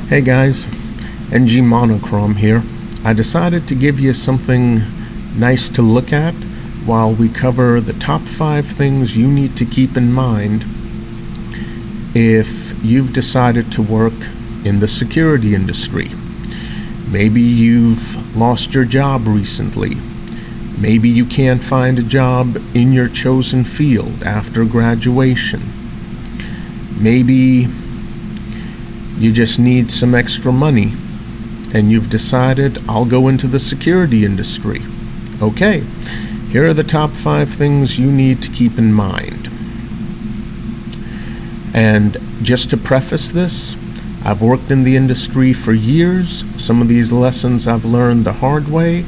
Hey guys, NG Monochrome here. I decided to give you something nice to look at while we cover the top 5 things you need to keep in mind if you've decided to work in the security industry. Maybe you've lost your job recently. Maybe you can't find a job in your chosen field after graduation. Maybe you just need some extra money and you've decided, I'll go into the security industry. Okay, here are the top 5 things you need to keep in mind. And just to preface this, I've worked in the industry for years. Some of these lessons I've learned the hard way.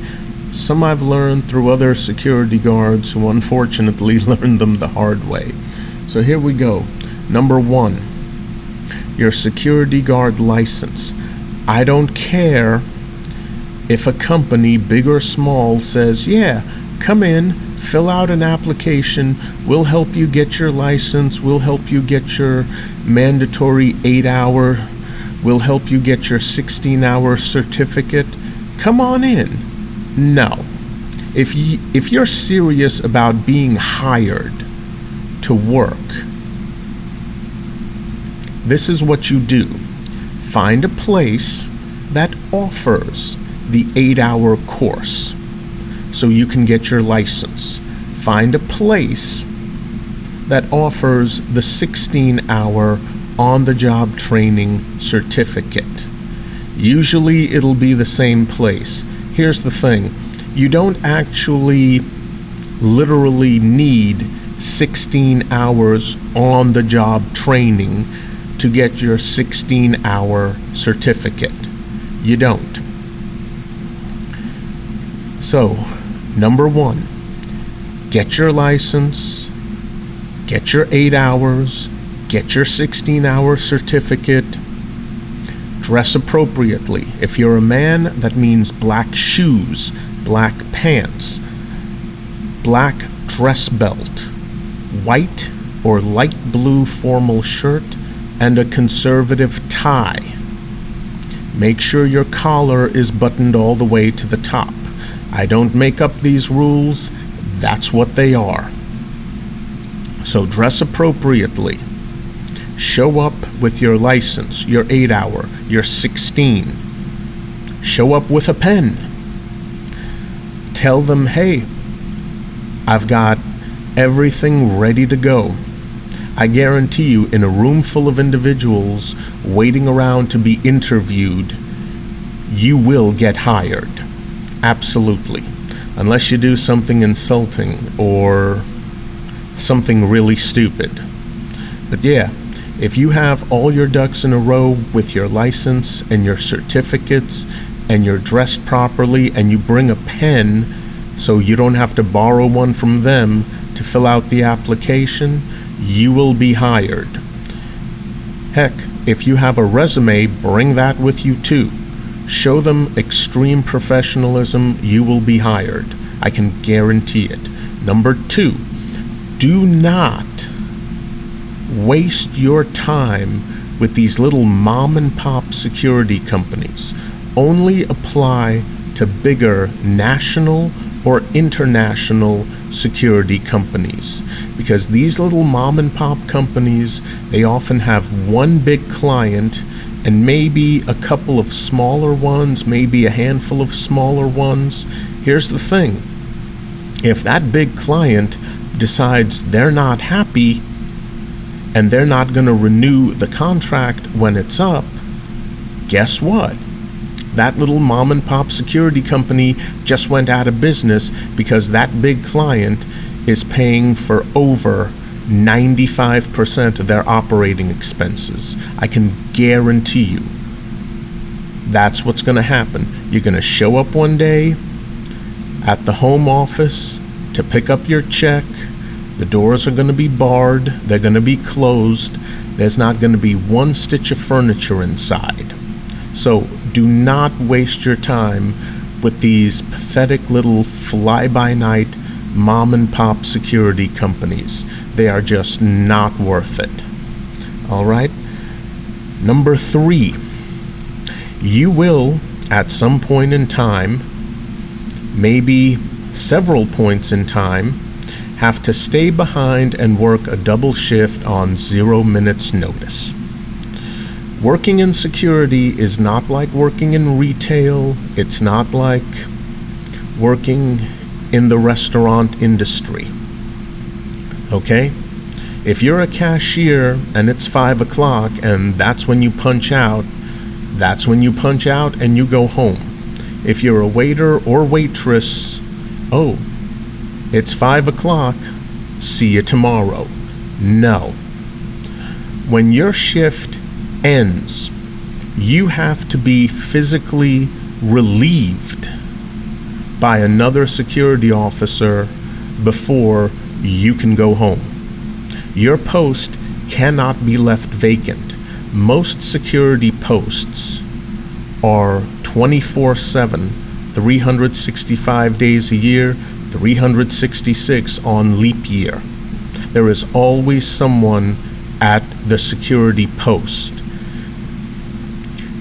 Some I've learned through other security guards who unfortunately learned them the hard way. So here we go. Number 1. Your security guard license. I don't care if a company, big or small, says, yeah, come in, fill out an application, we'll help you get your license, we'll help you get your mandatory 8-hour, we'll help you get your 16-hour certificate. Come on in. No. If you're serious about being hired to work, this is what you do. Find a place that offers the 8-hour course so you can get your license. Find a place that offers the 16-hour on-the-job training certificate. Usually it'll be the same place. Here's the thing. You don't actually literally need 16 hours on-the-job training to get your 16-hour certificate. You don't. So, number 1, get your license, get your 8 hours, get your 16-hour certificate, dress appropriately. If you're a man, that means black shoes, black pants, black dress belt, white or light blue formal shirt, and a conservative tie. Make sure your collar is buttoned all the way to the top. I don't make up these rules, that's what they are. So dress appropriately. Show up with your license, your 8-hour, your 16. Show up with a pen. Tell them, hey, I've got everything ready to go. I guarantee you, in a room full of individuals waiting around to be interviewed, you will get hired. Absolutely. Unless you do something insulting or something really stupid. But yeah, if you have all your ducks in a row with your license and your certificates and you're dressed properly and you bring a pen so you don't have to borrow one from them to fill out the application, you will be hired. Heck, if you have a resume, bring that with you too. Show them extreme professionalism, you will be hired. I can guarantee it. Number 2, do not waste your time with these little mom and pop security companies. Only apply to bigger national or international security companies, because these little mom and pop companies, they often have one big client and maybe a couple of smaller ones, maybe a handful of smaller ones. Here's the thing. If that big client decides they're not happy and they're not going to renew the contract when it's up, guess what? That little mom and pop security company just went out of business because that big client is paying for over 95% of their operating expenses. I can guarantee you that's what's going to happen. You're going to show up one day at the home office to pick up your check. The doors are going to be barred. They're going to be closed. There's not going to be one stitch of furniture inside. So do not waste your time with these pathetic little fly-by-night mom and pop security companies. They are just not worth it. All right? Number 3, You will, at some point in time, maybe several points in time, have to stay behind and work a double shift on 0 minutes notice. Working in security is not like working in retail. It's not like working in the restaurant industry. Okay? If you're a cashier and it's 5 o'clock and that's when you punch out, that's when you punch out and you go home. If you're a waiter or waitress, oh, it's 5 o'clock, see you tomorrow. No. When your shift ends, you have to be physically relieved by another security officer before you can go home. Your post cannot be left vacant. Most security posts are 24/7, 365 days a year, 366 on leap year. There is always someone at the security post,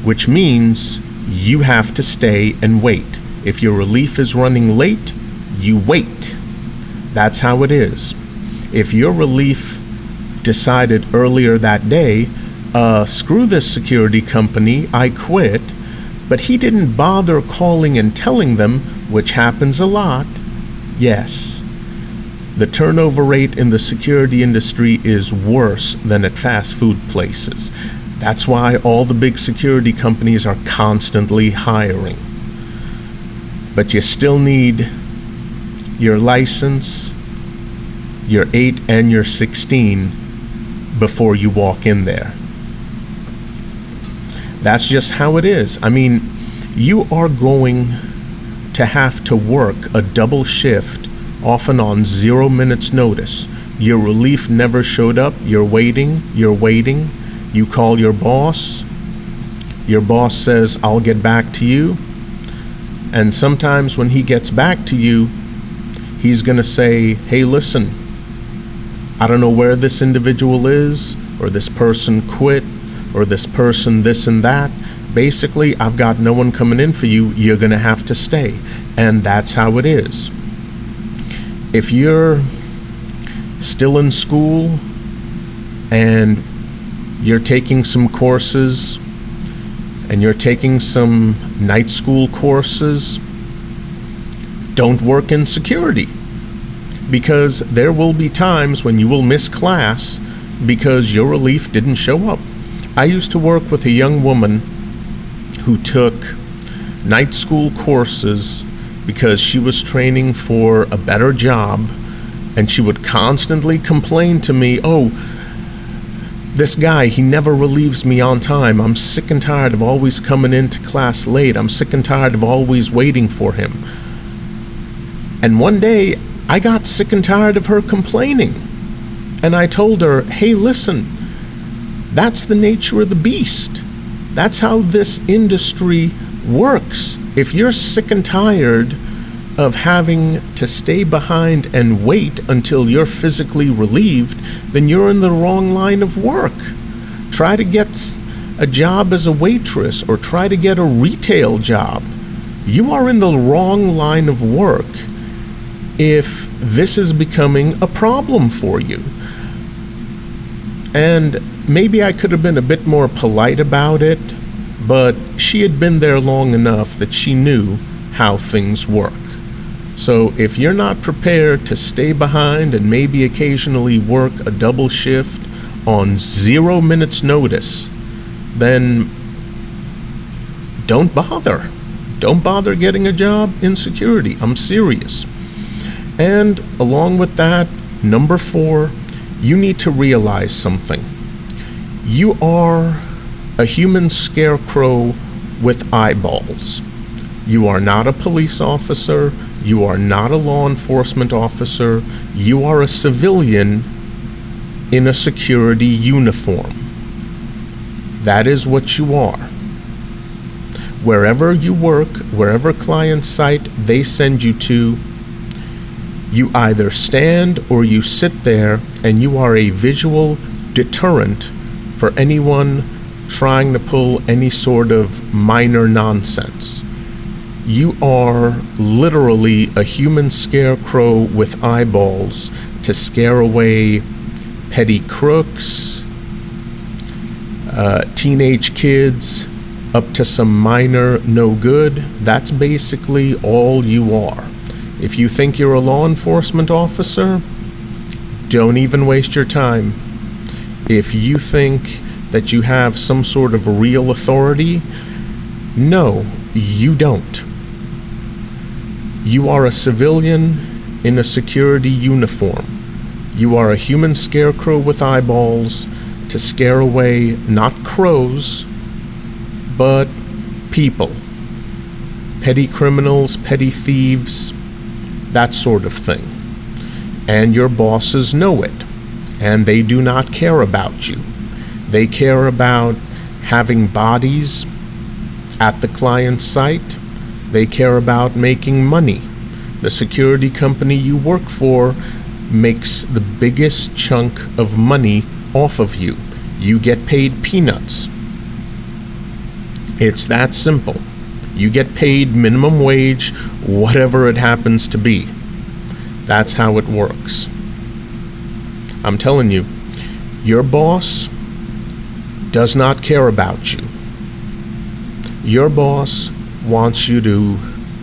which means you have to stay and wait. If your relief is running late, you wait. That's how it is. If your relief decided earlier that day, screw this security company, I quit, but he didn't bother calling and telling them, which happens a lot, yes, the turnover rate in the security industry is worse than at fast food places. That's why all the big security companies are constantly hiring. But you still need your license, your 8 and your 16 before you walk in there. That's just how it is. I mean, you are going to have to work a double shift, often on 0 minutes notice. Your relief never showed up. You're waiting. You call your boss. Your boss says, I'll get back to you. And sometimes when he gets back to you, he's going to say, hey, listen, I don't know where this individual is, or this person quit, or this person this and that. Basically, I've got no one coming in for you. You're going to have to stay. And that's how it is. If you're still in school and you're taking some courses and you're taking some night school courses, don't work in security, because there will be times when you will miss class because your relief didn't show up. I used to work with a young woman who took night school courses because she was training for a better job, and she would constantly complain to me, oh, this guy, he never relieves me on time. I'm sick and tired of always coming into class late. I'm sick and tired of always waiting for him. And one day, I got sick and tired of her complaining. And I told her, hey, listen, that's the nature of the beast. That's how this industry works. If you're sick and tired of having to stay behind and wait until you're physically relieved, then you're in the wrong line of work. Try to get a job as a waitress, or try to get a retail job. You are in the wrong line of work if this is becoming a problem for you. And maybe I could have been a bit more polite about it, but she had been there long enough that she knew how things work. So if you're not prepared to stay behind and maybe occasionally work a double shift on 0 minutes notice, then don't bother. Don't bother getting a job in security. I'm serious. And along with that, number 4, you need to realize something. You are a human scarecrow with eyeballs. You are not a police officer. You are not a law enforcement officer. You are a civilian in a security uniform. That is what you are. Wherever you work, wherever client site they send you to, you either stand or you sit there, and you are a visual deterrent for anyone trying to pull any sort of minor nonsense. You are literally a human scarecrow with eyeballs to scare away petty crooks, teenage kids, up to some minor no good. That's basically all you are. If you think you're a law enforcement officer, don't even waste your time. If you think that you have some sort of real authority, no, you don't. You are a civilian in a security uniform. You are a human scarecrow with eyeballs to scare away not crows, but people. Petty criminals, petty thieves, that sort of thing. And your bosses know it, and they do not care about you. They care about having bodies at the client's site. They care about making money. The security company you work for makes the biggest chunk of money off of you. You get paid peanuts. It's that simple. You get paid minimum wage, whatever it happens to be. That's how it works. I'm telling you, your boss does not care about you. Your boss wants you to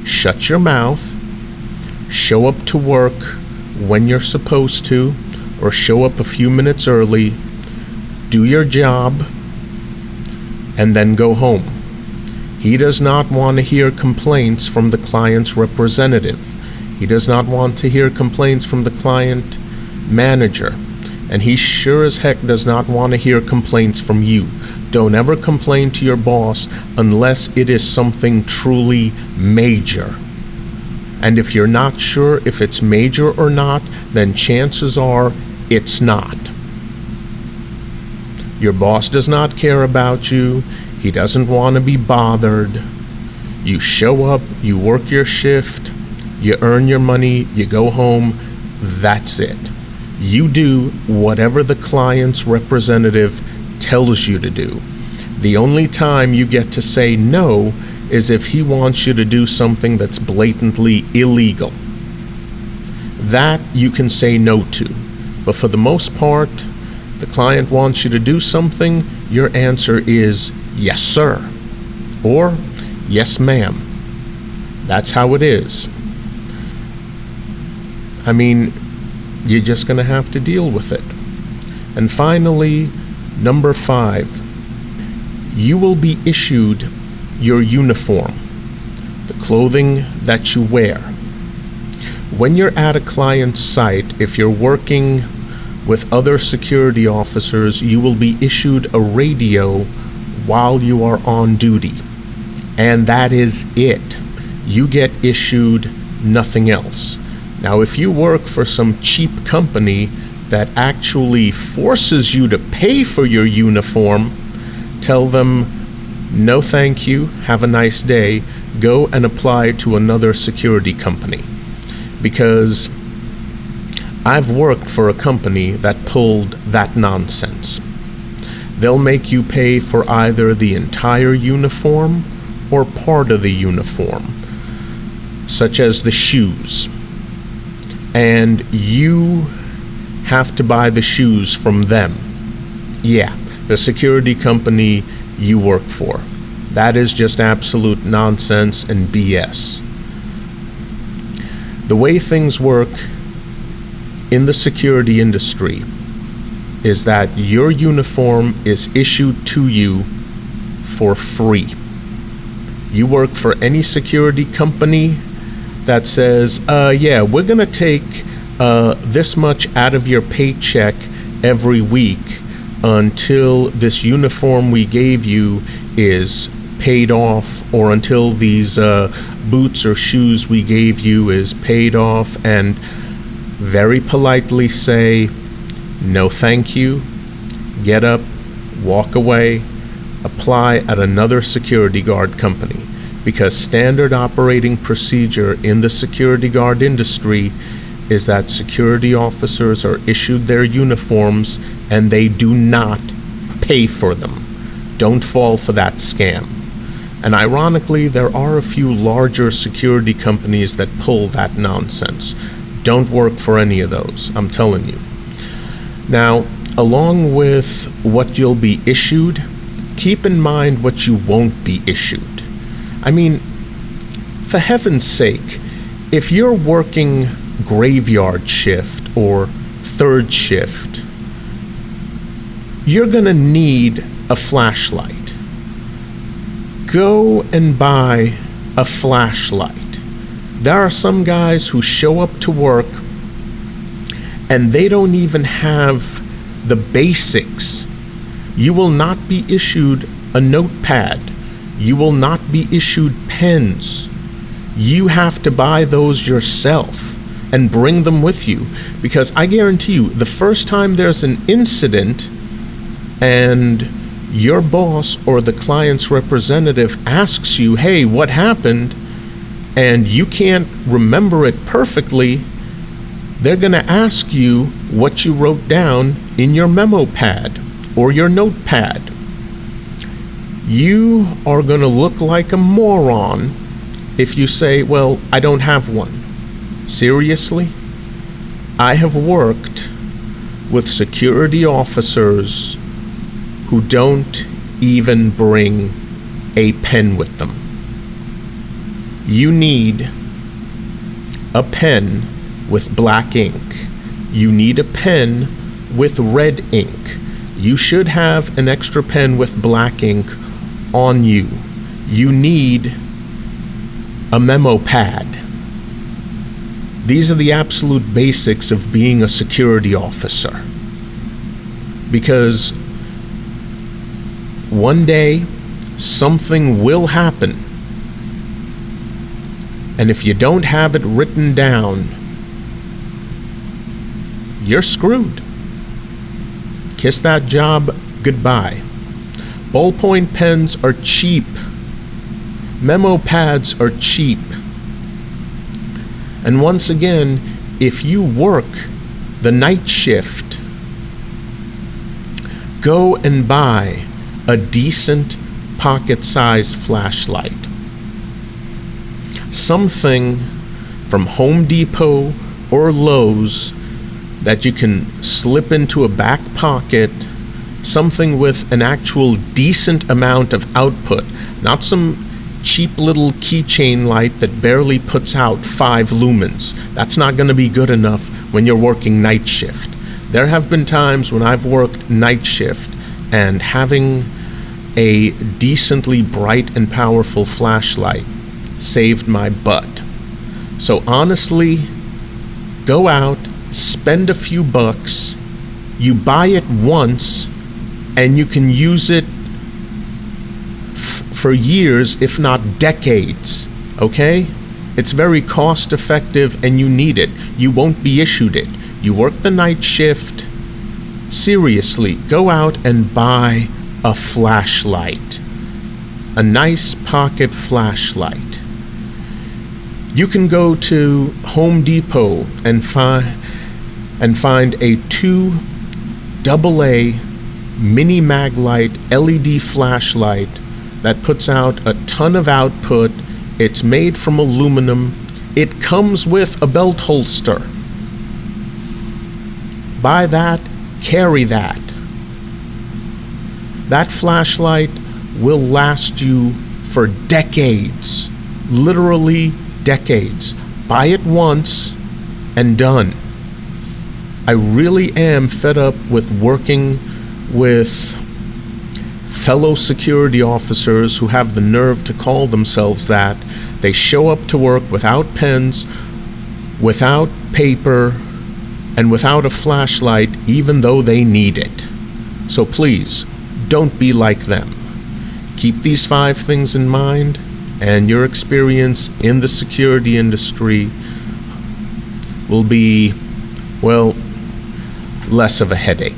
shut your mouth, show up to work when you're supposed to, or show up a few minutes early, do your job, and then go home. He does not want to hear complaints from the client's representative. He does not want to hear complaints from the client manager. And he sure as heck does not want to hear complaints from you. Don't ever complain to your boss unless it is something truly major. And if you're not sure if it's major or not, then chances are it's not. Your boss does not care about you. He doesn't want to be bothered. You show up, you work your shift, you earn your money, you go home, that's it. You do whatever the client's representative tells you to do. The only time you get to say no is if he wants you to do something that's blatantly illegal. That you can say no to. But for the most part, the client wants you to do something, your answer is yes, sir, or yes, ma'am. That's how it is. I mean, you're just going to have to deal with it. And finally, number 5, you will be issued your uniform, the clothing that you wear. When you're at a client's site, if you're working with other security officers, you will be issued a radio while you are on duty. And that is it. You get issued nothing else. Now, if you work for some cheap company that actually forces you to pay for your uniform, tell them, no thank you, have a nice day, go and apply to another security company. Because I've worked for a company that pulled that nonsense. They'll make you pay for either the entire uniform or part of the uniform, such as the shoes. And you have to buy the shoes from them. Yeah, the security company you work for. That is just absolute nonsense and BS. The way things work in the security industry is that your uniform is issued to you for free. You work for any security company that says, yeah, we're going to take this much out of your paycheck every week until this uniform we gave you is paid off, or until these boots or shoes we gave you is paid off, and very politely say, no thank you, get up, walk away, apply at another security guard company. Because standard operating procedure in the security guard industry is that security officers are issued their uniforms and they do not pay for them. Don't fall for that scam. And ironically, there are a few larger security companies that pull that nonsense. Don't work for any of those, I'm telling you. Now, along with what you'll be issued, keep in mind what you won't be issued. I mean, for heaven's sake, if you're working graveyard shift or third shift, you're gonna need a flashlight. Go and buy a flashlight. There are some guys who show up to work and they don't even have the basics. You will not be issued a notepad. You will not be issued pens. You have to buy those yourself and bring them with you, because I guarantee you, the first time there's an incident and your boss or the client's representative asks you, hey, what happened? And you can't remember it perfectly, they're going to ask you what you wrote down in your memo pad or your notepad. You are going to look like a moron if you say, well, I don't have one. Seriously? I have worked with security officers who don't even bring a pen with them. You need a pen with black ink. You need a pen with red ink. You should have an extra pen with black ink on you. You need a memo pad. These are the absolute basics of being a security officer. Because one day, something will happen. And if you don't have it written down, you're screwed. Kiss that job goodbye. Ballpoint pens are cheap. Memo pads are cheap. And once again, if you work the night shift, go and buy a decent pocket-sized flashlight. Something from Home Depot or Lowe's that you can slip into a back pocket, something with an actual decent amount of output, not some cheap little keychain light that barely puts out 5 lumens. That's not going to be good enough when you're working night shift. There have been times when I've worked night shift and having a decently bright and powerful flashlight saved my butt. So honestly, go out, spend a few bucks, you buy it once, and you can use it for years, if not decades, okay? It's very cost effective and you need it. You won't be issued it. You work the night shift. Seriously, go out and buy a flashlight. A nice pocket flashlight. You can go to Home Depot and find a 2 AA mini Maglite LED flashlight that puts out a ton of output. It's made from aluminum. It comes with a belt holster. Buy that, carry that. That flashlight will last you for decades, literally decades. Buy it once and done. I really am fed up with working with fellow security officers who have the nerve to call themselves that. They show up to work without pens, without paper, and without a flashlight, even though they need it. So please, don't be like them. Keep these 5 things in mind, and your experience in the security industry will be, well, less of a headache.